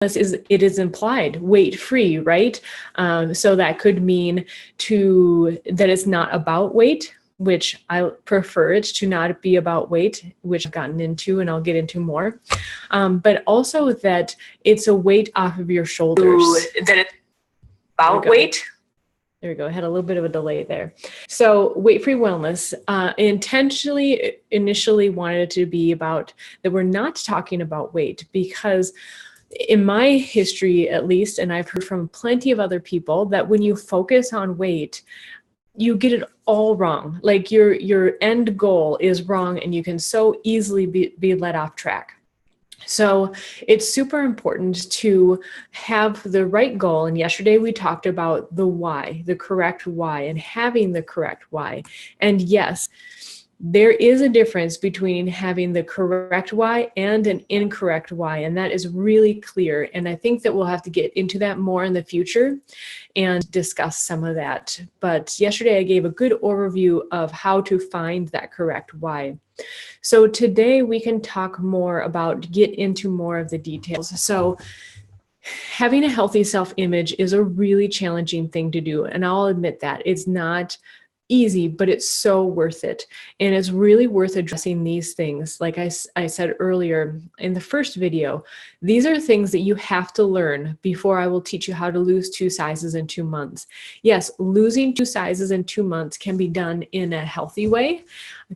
it is implied weight-free, right? So that could mean that it's not about weight, which I prefer it to not be about weight, which I've gotten into and I'll get into more. But also that it's a weight off of your shoulders. That it's about weight. There we go. I had a little bit of a delay there. So weight-free wellness, intentionally initially wanted it to be about that we're not talking about weight, because in my history at least, and I've heard from plenty of other people, that when you focus on weight, you get it all wrong. Like your end goal is wrong and you can so easily be led off track. So it's super important to have the right goal. And yesterday we talked about the why, the correct why, and having the correct why. And yes, there is a difference between having the correct why and an incorrect why, and that is really clear. And I think that we'll have to get into that more in the future and discuss some of that. But yesterday I gave a good overview of how to find that correct why. So today we can talk more about, get into more of the details. So having a healthy self-image is a really challenging thing to do. And I'll admit that it's not easy, but it's so worth it. And it's really worth addressing these things. Like I said earlier in the first video, these are things that you have to learn before I will teach you how to lose 2 sizes in 2 months. Yes, losing 2 sizes in 2 months can be done in a healthy way,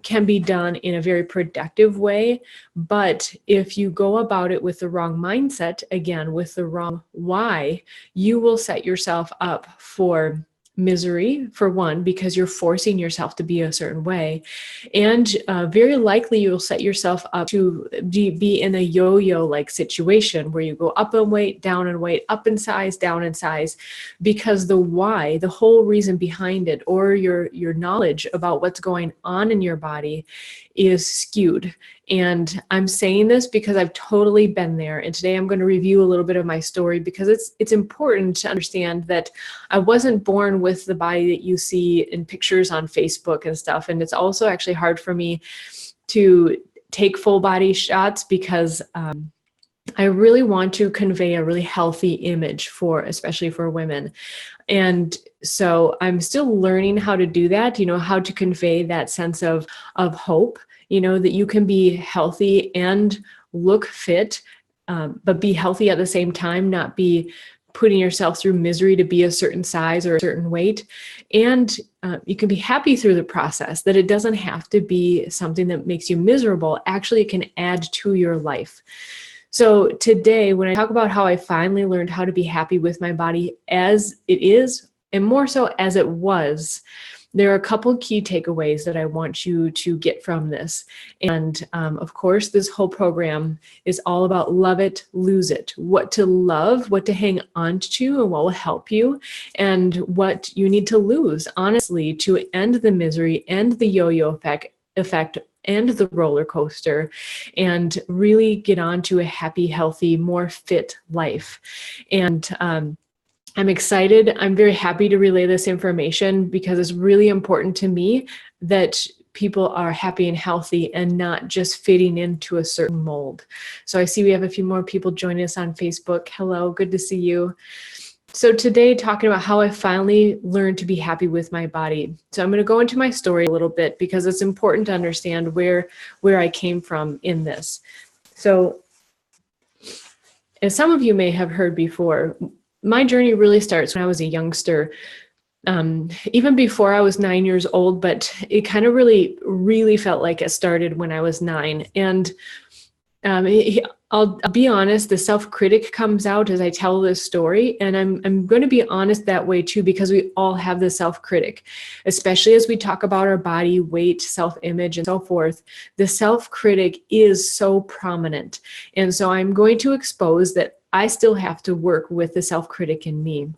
can be done in a very productive way. But if you go about it with the wrong mindset, again, with the wrong why, you will set yourself up for misery, for one, because you're forcing yourself to be a certain way. And very likely you'll set yourself up to be in a yo-yo like situation where you go up in weight, down in weight, up in size, down in size, because the why, the whole reason behind it, or your knowledge about what's going on in your body is skewed. And I'm saying this because I've totally been there. And today I'm going to review a little bit of my story, because it's important to understand that I wasn't born with the body that you see in pictures on Facebook and stuff. And it's also actually hard for me to take full body shots, because I really want to convey a really healthy image especially for women. And so I'm still learning how to do that, how to convey that sense of hope, that you can be healthy and look fit, but be healthy at the same time, not be putting yourself through misery to be a certain size or a certain weight. And you can be happy through the process, that it doesn't have to be something that makes you miserable. Actually, it can add to your life. So today, when I talk about how I finally learned how to be happy with my body as it is, and more so as it was, there are a couple key takeaways that I want you to get from this. And of course, this whole program is all about love it, lose it, what to love, what to hang on to, and what will help you, and what you need to lose, honestly, to end the misery, end the yo-yo effect, and the roller coaster, and really get on to a happy, healthy, more fit life. And I'm excited. I'm very happy to relay this information, because it's really important to me that people are happy and healthy and not just fitting into a certain mold. So I see we have a few more people joining us on Facebook. Hello, good to see you. So today, talking about how I finally learned to be happy with my body. So I'm going to go into my story a little bit, because it's important to understand where I came from in this. So as some of you may have heard before, my journey really starts when I was a youngster, even before I was 9 years old, but it kind of really felt like it started when I was 9. And I'll be honest, the self-critic comes out as I tell this story, and I'm going to be honest that way too, because we all have the self-critic, especially as we talk about our body, weight, self-image, and so forth. The self-critic is so prominent. And so I'm going to expose that I still have to work with the self-critic in me.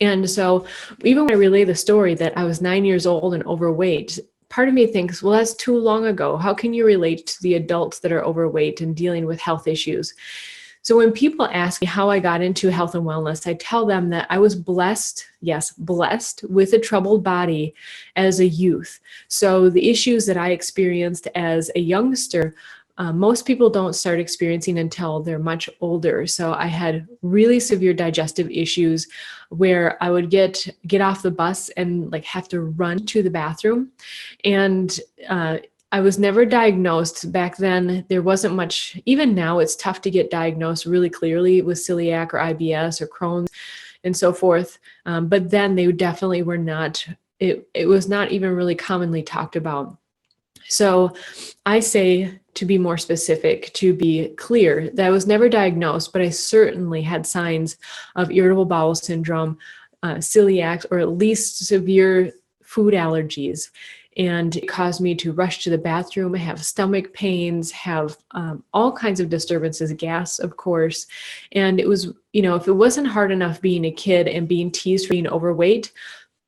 And so even when I relay the story that I was 9 years old and overweight, part of me thinks, well, that's too long ago. How can you relate to the adults that are overweight and dealing with health issues? So when people ask me how I got into health and wellness, I tell them that I was blessed, yes, blessed with a troubled body as a youth. So the issues that I experienced as a youngster most people don't start experiencing until they're much older. So I had really severe digestive issues where I would get off the bus and like have to run to the bathroom. And I was never diagnosed back then. There wasn't much, even now it's tough to get diagnosed really clearly with celiac or IBS or Crohn's and so forth. But then they definitely were not, it was not even really commonly talked about. So I say, to be more specific, to be clear, that I was never diagnosed, but I certainly had signs of irritable bowel syndrome, celiac, or at least severe food allergies. And it caused me to rush to the bathroom, have stomach pains, have all kinds of disturbances, gas, of course. And it was, if it wasn't hard enough being a kid and being teased for being overweight,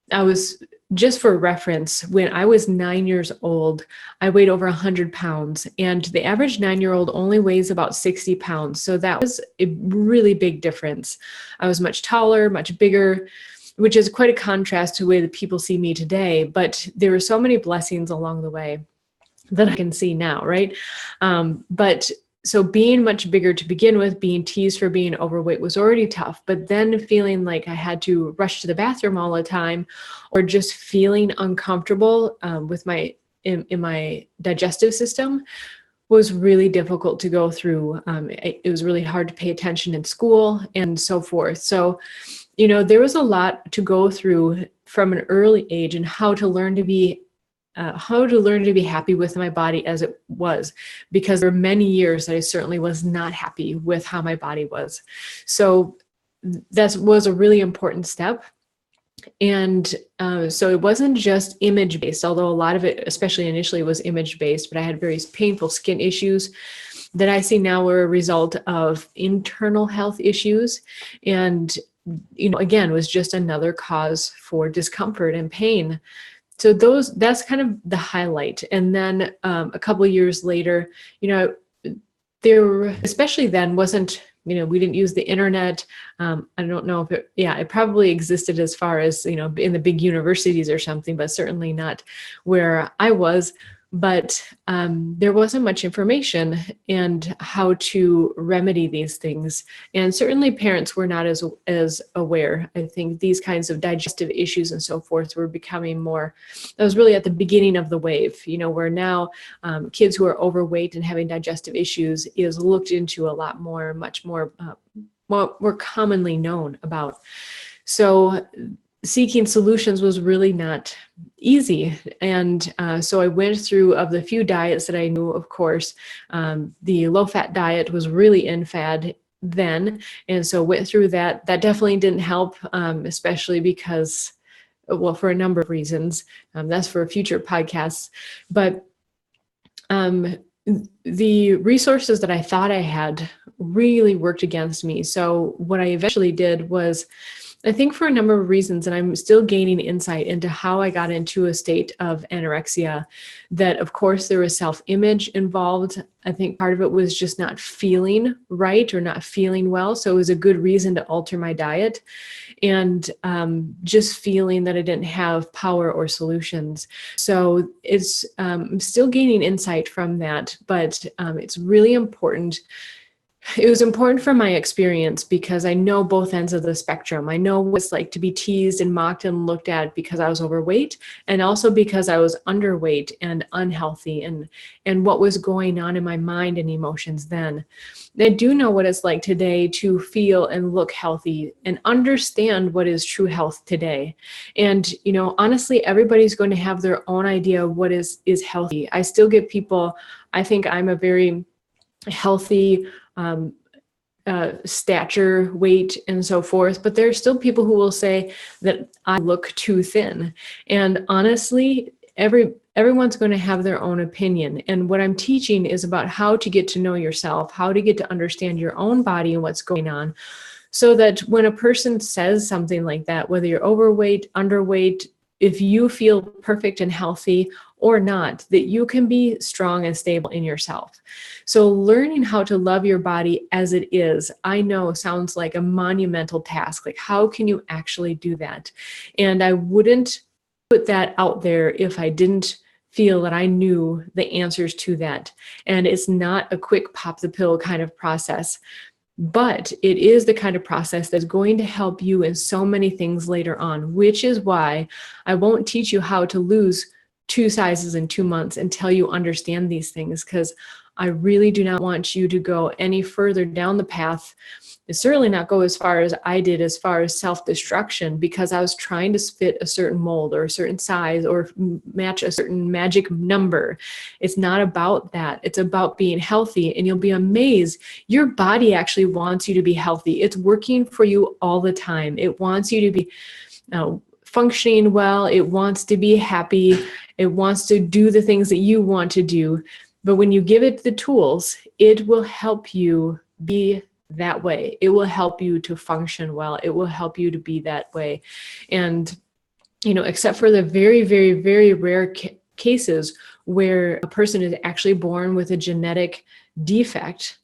I was, just for reference, when I was 9 years old, I weighed over 100 pounds, and the average 9-year-old only weighs about 60 pounds. So that was a really big difference. I was much taller, much bigger, which is quite a contrast to the way that people see me today. But there were so many blessings along the way that I can see now, right? But so being much bigger to begin with, being teased for being overweight was already tough, but then feeling like I had to rush to the bathroom all the time, or just feeling uncomfortable with in my digestive system was really difficult to go through. It was really hard to pay attention in school and so forth. So, there was a lot to go through from an early age, and how to learn to be happy with my body as it was, because there were many years that I certainly was not happy with how my body was. So that was a really important step. And so it wasn't just image-based, although a lot of it, especially initially, was image-based, but I had very painful skin issues that I see now were a result of internal health issues. And, again, was just another cause for discomfort and pain. So that's kind of the highlight. And then a couple of years later, there, especially then, wasn't, we didn't use the internet. I don't know if it probably existed as far as, in the big universities or something, but certainly not where I was. But there wasn't much information and how to remedy these things. And certainly parents were not as aware. I think these kinds of digestive issues and so forth were becoming more, that was really at the beginning of the wave, where now kids who are overweight and having digestive issues is looked into a lot more, much more commonly known about. So seeking solutions was really not easy. And so I went through, of the few diets that I knew, of course, the low-fat diet was really in fad then. And so went through that. That definitely didn't help, especially because, well, for a number of reasons. That's for future podcasts. But the resources that I thought I had really worked against me. So what I eventually did was, I think for a number of reasons, and I'm still gaining insight into how I got into a state of anorexia, that of course there was self-image involved. I think part of it was just not feeling right or not feeling well. So it was a good reason to alter my diet, and just feeling that I didn't have power or solutions. So it's I'm still gaining insight from that, but it's really important. It was important from my experience because I know both ends of the spectrum. I know what it's like to be teased and mocked and looked at because I was overweight, and also because I was underweight and unhealthy, and what was going on in my mind and emotions then. I do know what it's like today to feel and look healthy and understand what is true health today. And, honestly, everybody's going to have their own idea of what is healthy. I still get people, I think I'm a very healthy stature, weight, and so forth. But there are still people who will say that I look too thin. And honestly, everyone's going to have their own opinion. And what I'm teaching is about how to get to know yourself, how to get to understand your own body and what's going on, so that when a person says something like that, whether you're overweight, underweight, if you feel perfect and healthy or not, that you can be strong and stable in yourself. So learning how to love your body as it is, I know sounds like a monumental task. Like, how can you actually do that? And I wouldn't put that out there if I didn't feel that I knew the answers to that. And it's not a quick pop the pill kind of process, but it is the kind of process that's going to help you in so many things later on, which is why I won't teach you how to lose 2 sizes in 2 months until you understand these things, because I really do not want you to go any further down the path. Certainly not go as far as I did, as far as self-destruction, because I was trying to fit a certain mold or a certain size or match a certain magic number. It's not about that. It's about being healthy, and you'll be amazed. Your body actually wants you to be healthy. It's working for you all the time. It wants you to be functioning well. It wants to be happy. It wants to do the things that you want to do. But when you give it the tools, it will help you be that way. It will help you to function well. It will help you to be that way. And, except for the very, very, very rare cases where a person is actually born with a genetic defect,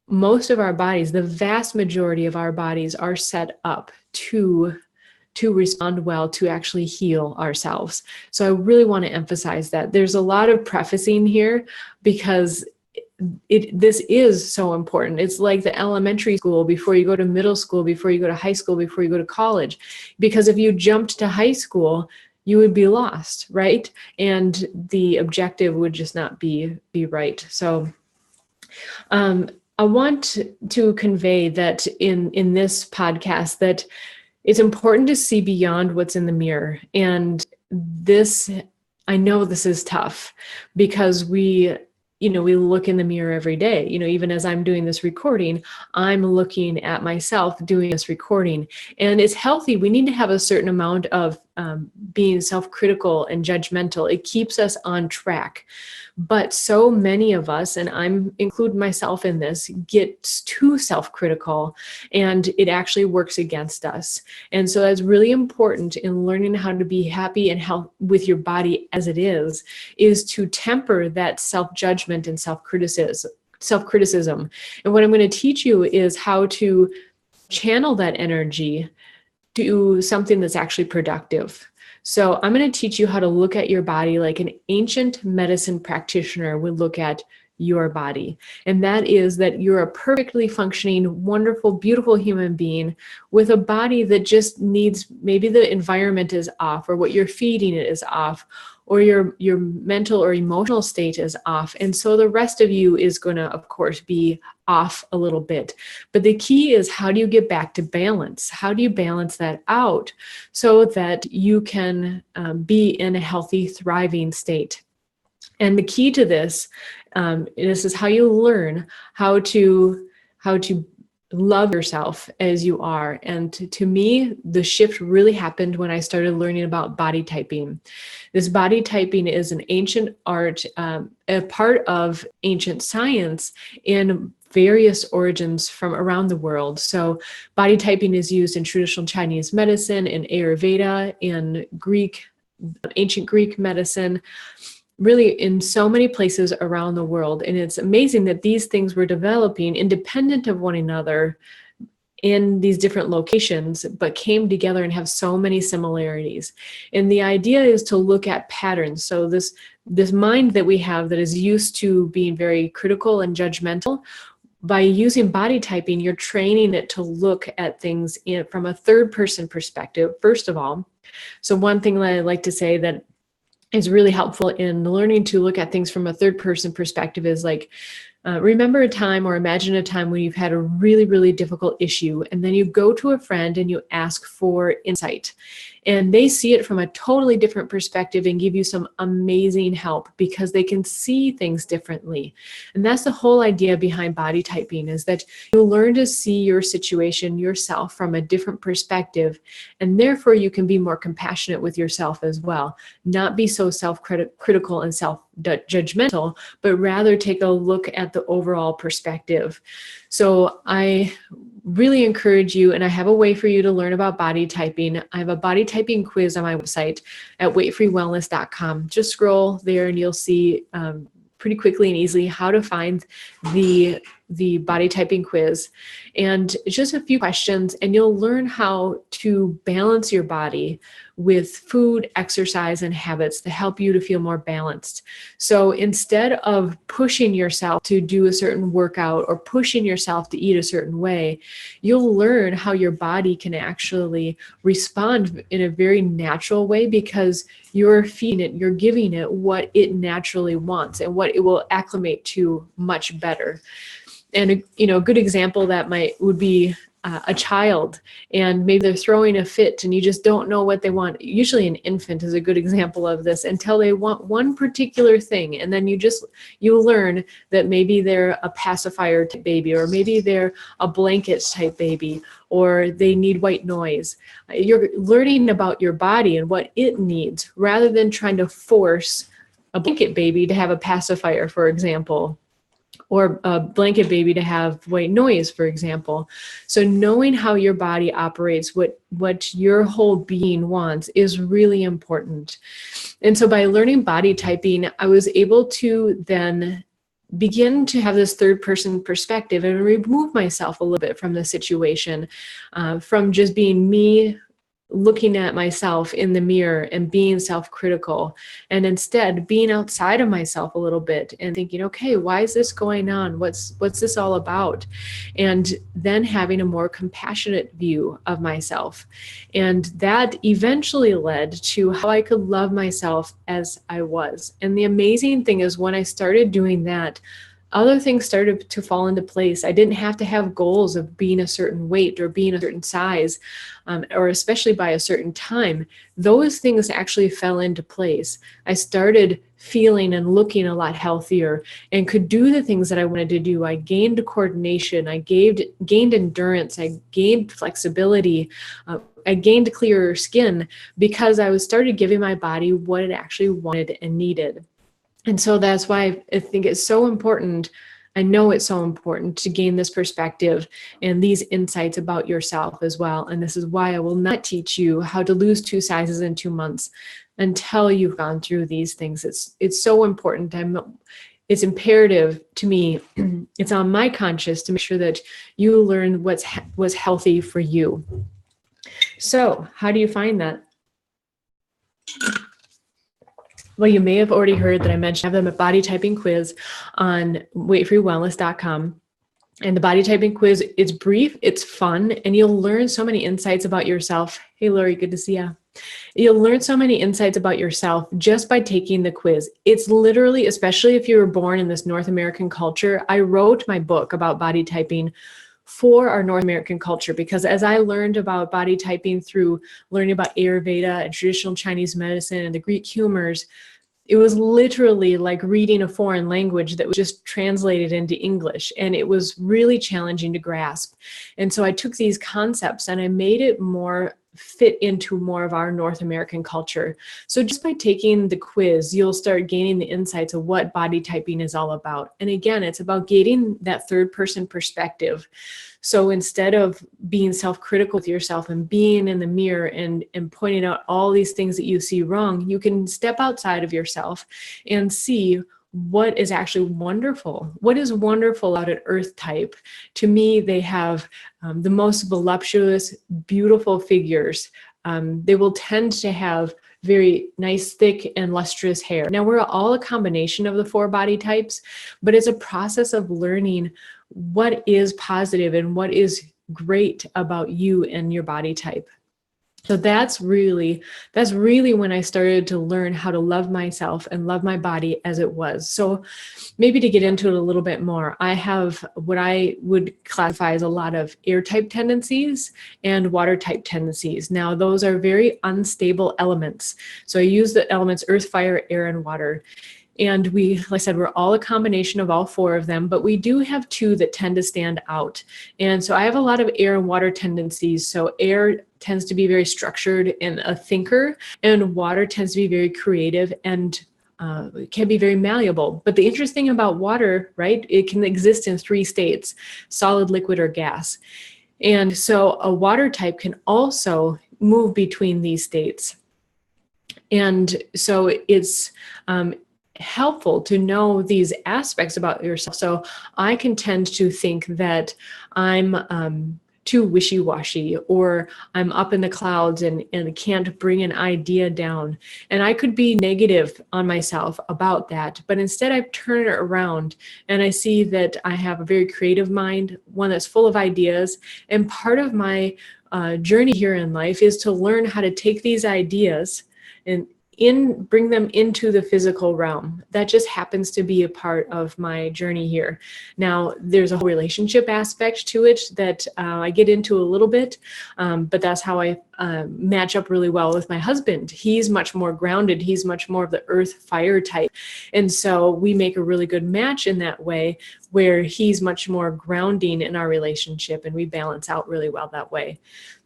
most of our bodies, the vast majority of our bodies, are set up to respond well, to actually heal ourselves. So I really want to emphasize that. There's a lot of prefacing here because this is so important. It's like the elementary school before you go to middle school, before you go to high school, before you go to college. Because if you jumped to high school, you would be lost, right? And the objective would just not be right. So I want to convey that in this podcast that it's important to see beyond what's in the mirror. And this, I know this is tough because we look in the mirror every day. Even as I'm doing this recording, I'm looking at myself doing this recording. And it's healthy. We need to have a certain amount of being self-critical and judgmental. It keeps us on track. But so many of us, and I'm include myself in this, gets too self-critical, and it actually works against us. And so that's really important in learning how to be happy and healthy with your body as it is to temper that self-judgment and self-criticism. And what I'm going to teach you is how to channel that energy to something that's actually productive. So I'm going to teach you how to look at your body like an ancient medicine practitioner would look at your body. And that is that you're a perfectly functioning, wonderful, beautiful human being with a body that just needs, maybe the environment is off, or what you're feeding it is off, or your mental or emotional state is off. And so the rest of you is going to, of course, be off a little bit. But the key is, how do you get back to balance? How do you balance that out so that you can be in a healthy, thriving state? And the key to this is how you learn how to love yourself as you are. And to me, the shift really happened when I started learning about body typing. This body typing is an ancient art, a part of ancient science in various origins from around the world. So body typing is used in traditional Chinese medicine, in Ayurveda, in ancient Greek medicine, really in so many places around the world. And it's amazing that these things were developing independent of one another in these different locations, but came together and have so many similarities. And the idea is to look at patterns. So this mind that we have that is used to being very critical and judgmental, by using body typing, you're training it to look at things from a third person perspective, first of all. So one thing that I like to say that is really helpful in learning to look at things from a third person perspective is like, remember a time or imagine a time when you've had a really, really difficult issue, and then you go to a friend and you ask for insight. And they see it from a totally different perspective and give you some amazing help because they can see things differently. And that's the whole idea behind body typing, is that you learn to see your situation, yourself, from a different perspective. And therefore, you can be more compassionate with yourself as well. Not be so self-critical and self-judgmental, but rather take a look at the overall perspective. So I really encourage you, and I have a way for you to learn about body typing. I have a body typing quiz on my website at weightfreewellness.com. Just scroll there and you'll see pretty quickly and easily how to find the the body typing quiz, and just a few questions, and you'll learn how to balance your body with food, exercise, and habits to help you to feel more balanced. So instead of pushing yourself to do a certain workout or pushing yourself to eat a certain way, you'll learn how your body can actually respond in a very natural way, because you're feeding it, you're giving it what it naturally wants and what it will acclimate to much better. And a good example that would be a child, and maybe they're throwing a fit and you just don't know what they want. Usually an infant is a good example of this, until they want one particular thing, and then you learn that maybe they're a pacifier type baby, or maybe they're a blanket type baby, or they need white noise. You're learning about your body and what it needs, rather than trying to force a blanket baby to have a pacifier, for example, or a blanket baby to have white noise, for example. So knowing how your body operates, what your whole being wants, is really important. And so by learning body typing, I was able to then begin to have this third person perspective and remove myself a little bit from the situation, from just being me looking at myself in the mirror and being self-critical, and instead being outside of myself a little bit and thinking, okay, why is this going on? What's this all about? And then having a more compassionate view of myself. And that eventually led to how I could love myself as I was. And the amazing thing is, when I started doing that, other things started to fall into place. I didn't have to have goals of being a certain weight or being a certain size, or especially by a certain time. Those things actually fell into place. I started feeling and looking a lot healthier and could do the things that I wanted to do. I gained coordination. I gained endurance. I gained flexibility. I gained clearer skin, because I started giving my body what it actually wanted and needed. And so that's why I think it's so important. I know it's so important to gain this perspective and these insights about yourself as well. And this is why I will not teach you how to lose 2 sizes in 2 months until you've gone through these things. It's so important. It's imperative to me. It's on my conscience to make sure that you learn what's healthy for you. So how do you find that? Well, you may have already heard that I mentioned I have them at body typing quiz on weightfreewellness.com. And the body typing quiz, it's brief, it's fun, and you'll learn so many insights about yourself. Hey, Lori, good to see you. You'll learn so many insights about yourself just by taking the quiz. It's literally, especially if you were born in this North American culture, I wrote my book about body typing for our North American culture, because as I learned about body typing through learning about Ayurveda and traditional Chinese medicine and the Greek humors, it was literally like reading a foreign language that was just translated into English, and it was really challenging to grasp. And so I took these concepts and I made it more fit into more of our North American culture. So just by taking the quiz, you'll start gaining the insights of what body typing is all about. And again, it's about gaining that third person perspective. So instead of being self-critical with yourself and being in the mirror and pointing out all these things that you see wrong, you can step outside of yourself and see what is actually wonderful. What is wonderful about an earth type? To me, they have the most voluptuous, beautiful figures. They will tend to have very nice, thick, and lustrous hair. Now, we're all a combination of the 4 body types, but it's a process of learning what is positive and what is great about you and your body type. So that's really when I started to learn how to love myself and love my body as it was. So maybe to get into it a little bit more, I have what I would classify as a lot of air type tendencies and water type tendencies. Now, those are very unstable elements. So I use the elements earth, fire, air, and water. And like I said, we're all a combination of all 4 of them, but we do have 2 that tend to stand out. And so I have a lot of air and water tendencies. So air tends to be very structured and a thinker, and water tends to be very creative and can be very malleable. But the interesting about water, right, it can exist in 3 states: solid, liquid, or gas. And so a water type can also move between these states. And so it's helpful to know these aspects about yourself. So I can tend to think that I'm too wishy-washy, or I'm up in the clouds and can't bring an idea down. And I could be negative on myself about that. But instead, I turn it around and I see that I have a very creative mind, one that's full of ideas. And part of my journey here in life is to learn how to take these ideas and bring them into the physical realm. That just happens to be a part of my journey here. Now, there's a whole relationship aspect to it that I get into a little bit, but that's how I match up really well with my husband. He's much more grounded. He's much more of the earth fire type. And so we make a really good match in that way, where he's much more grounding in our relationship, and we balance out really well that way.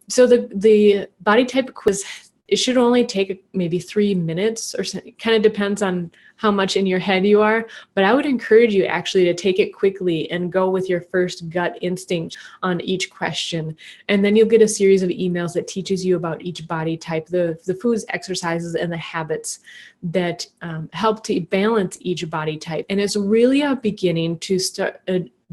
So the body type quiz, it should only take maybe 3 minutes, or so. It kind of depends on how much in your head you are. But I would encourage you actually to take it quickly and go with your first gut instinct on each question. And then you'll get a series of emails that teaches you about each body type, the foods, exercises, and the habits that help to balance each body type. And it's really a beginning to start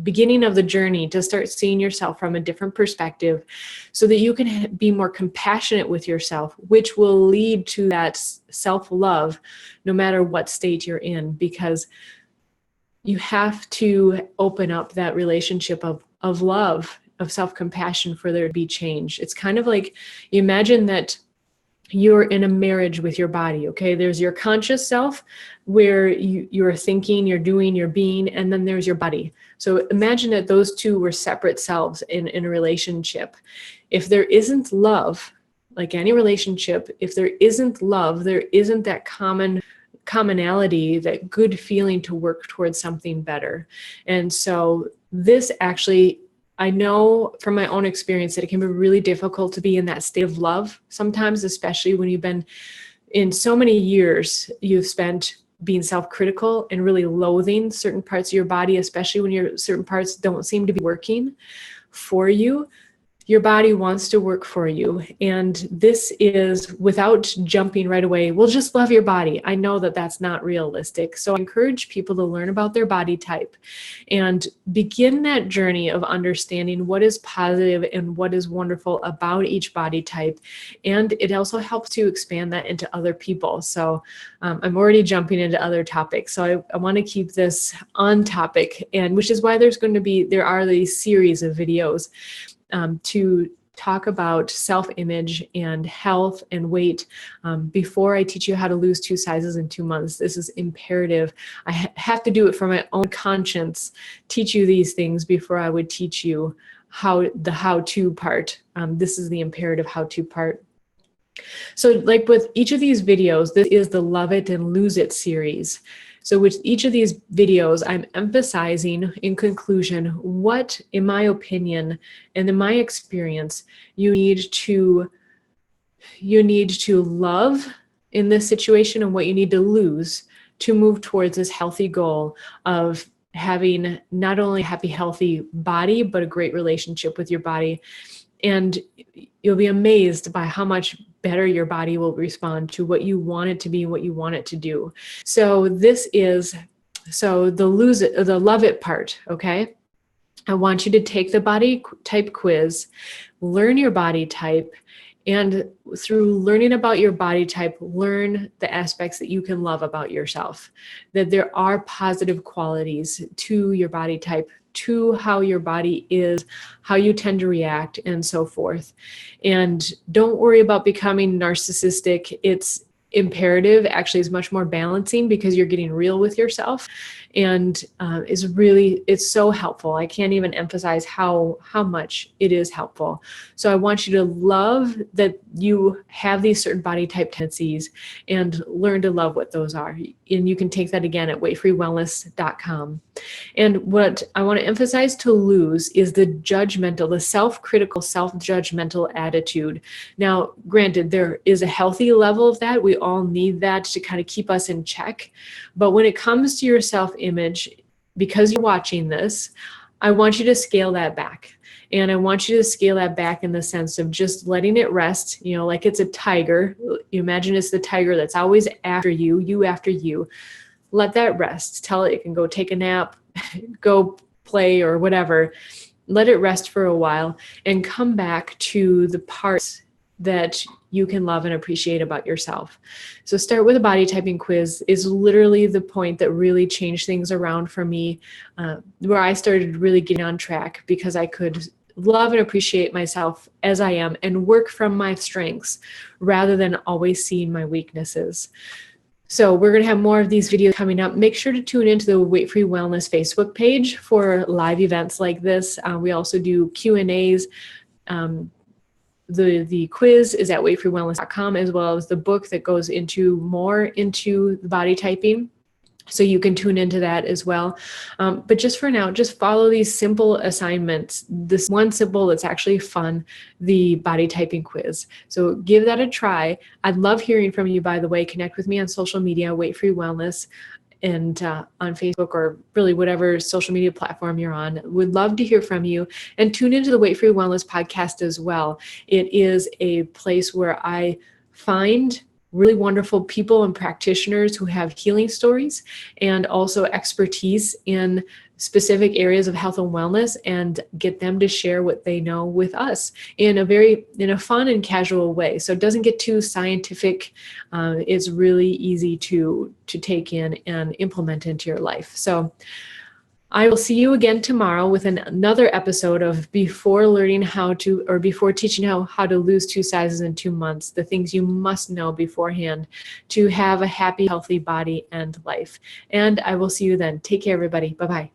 beginning of the journey to start seeing yourself from a different perspective, so that you can be more compassionate with yourself, which will lead to that self-love no matter what state you're in, because you have to open up that relationship of love, of self-compassion, for there to be change. It's kind of like, you imagine that you're in a marriage with your body, okay? There's your conscious self, where you're thinking, you're doing, you're being, and then there's your body. So imagine that those two were separate selves in a relationship. If there isn't love, like any relationship, if there isn't love, there isn't that commonality, that good feeling to work towards something better. And so this actually, I know from my own experience that it can be really difficult to be in that state of love sometimes, especially when you've been in so many years you've spent being self-critical and really loathing certain parts of your body, especially when your certain parts don't seem to be working for you. Your body wants to work for you. And this is without jumping right away, well, just love your body. I know that that's not realistic. So I encourage people to learn about their body type and begin that journey of understanding what is positive and what is wonderful about each body type. And it also helps to expand that into other people. So I'm already jumping into other topics. So I want to keep this on topic, and which is why there are these series of videos to talk about self-image and health and weight. Before I teach you how to lose 2 sizes in 2 months, this is imperative. I have to do it for my own conscience, teach you these things before I would teach you the how-to part. This is the imperative how-to part. So like with each of these videos, this is the Love It and Lose It series. So with each of these videos, I'm emphasizing in conclusion what, in my opinion, and in my experience, you need to love in this situation, and what you need to lose to move towards this healthy goal of having not only a happy, healthy body, but a great relationship with your body. And you'll be amazed by how much better your body will respond to what you want it to be, what you want it to do. So the love it part, okay? I want you to take the body type quiz, learn your body type, and through learning about your body type, learn the aspects that you can love about yourself, that there are positive qualities to your body type, to how your body is, how you tend to react, and so forth. And don't worry about becoming narcissistic. It's imperative, actually is much more balancing, because you're getting real with yourself, and it's so helpful. I can't even emphasize how much it is helpful. So I want you to love that you have these certain body type tendencies and learn to love what those are. And you can take that again at weightfreewellness.com. And what I want to emphasize to lose is the self-critical, self-judgmental attitude. Now, granted, there is a healthy level of that. We all need that to kind of keep us in check. But when it comes to your self-image, because you're watching this, I want you to scale that back. And I want you to scale that back in the sense of just letting it rest, like it's a tiger. You imagine it's the tiger that's always after you after you. let that rest. Tell it can go take a nap, go play or whatever. Let it rest for a while and come back to the parts that you can love and appreciate about yourself. So start with a body typing quiz is literally the point that really changed things around for me, where I started really getting on track because I could love and appreciate myself as I am and work from my strengths rather than always seeing my weaknesses. So we're going to have more of these videos coming up. Make sure to tune into the Weight Free Wellness Facebook page for live events like this. We also do Q&As. The quiz is at weightfreewellness.com, as well as the book that goes into more into the body typing. So you can tune into that as well. But just for now, just follow these simple assignments. This one simple that's actually fun, the body typing quiz. So give that a try. I'd love hearing from you, by the way. Connect with me on social media, Weight Free Wellness, and on Facebook or really whatever social media platform you're on. Would love to hear from you. And tune into the Weight Free Wellness podcast as well. It is a place where I find really wonderful people and practitioners who have healing stories and also expertise in specific areas of health and wellness, and get them to share what they know with us in a fun and casual way. So it doesn't get too scientific. It's really easy to take in and implement into your life. So I will see you again tomorrow with another episode of before teaching how to lose 2 sizes in 2 months, the things you must know beforehand to have a happy, healthy body and life. And I will see you then. Take care, everybody. Bye-bye.